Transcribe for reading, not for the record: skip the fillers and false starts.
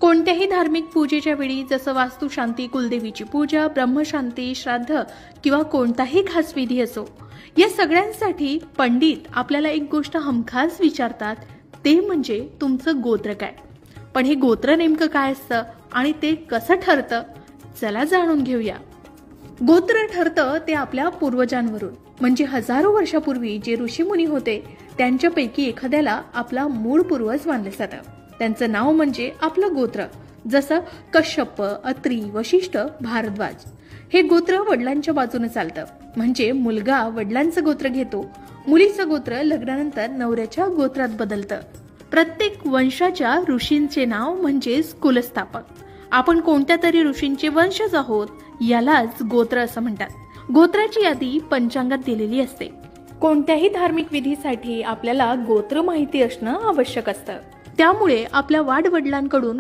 कोणत्याही धार्मिक पूजेच्या वेळी जसं वास्तुशांती, कुलदेवीची पूजा, ब्रह्मशांती, श्राद्ध किंवा कोणताही खास विधी असो, या सगळ्यांसाठी पंडित आपल्याला एक गोष्ट हमखास विचारतात, ते म्हणजे तुमचं गोत्र काय. पण हे गोत्र नेमकं काय असतं आणि ते कसं ठरतं, चला जाणून घेऊया. गोत्र ठरतं ते आपल्या पूर्वजांवरून, म्हणजे हजारो वर्षापूर्वी जे ऋषीमुनी होते त्यांच्यापैकी एखाद्याला आपला मूळ पूर्वज मानले जातं. त्यांचं नाव म्हणजे आपलं गोत्र. जसं कश्यप, अत्री, वशिष्ठ, भारद्वाज. हे गोत्र वडिलांच्या बाजूने चालतं, म्हणजे मुलगा वडिलांचं गोत्र घेतो, मुलीचं गोत्र लग्नानंतर नवऱ्याच्या गोत्रात बदलतं. प्रत्येक वंशाच्या ऋषींचे नाव म्हणजेच कुलस्थापक. आपण कोणत्या तरी ऋषींचे वंशज आहोत, यालाच गोत्र असं म्हणतात. गोत्राची यादी पंचांगात दिलेली असते. कोणत्याही धार्मिक विधीसाठी आपल्याला गोत्र माहिती असणं आवश्यक असतं. त्यामुळे आपल्या वाडवडिलांकडून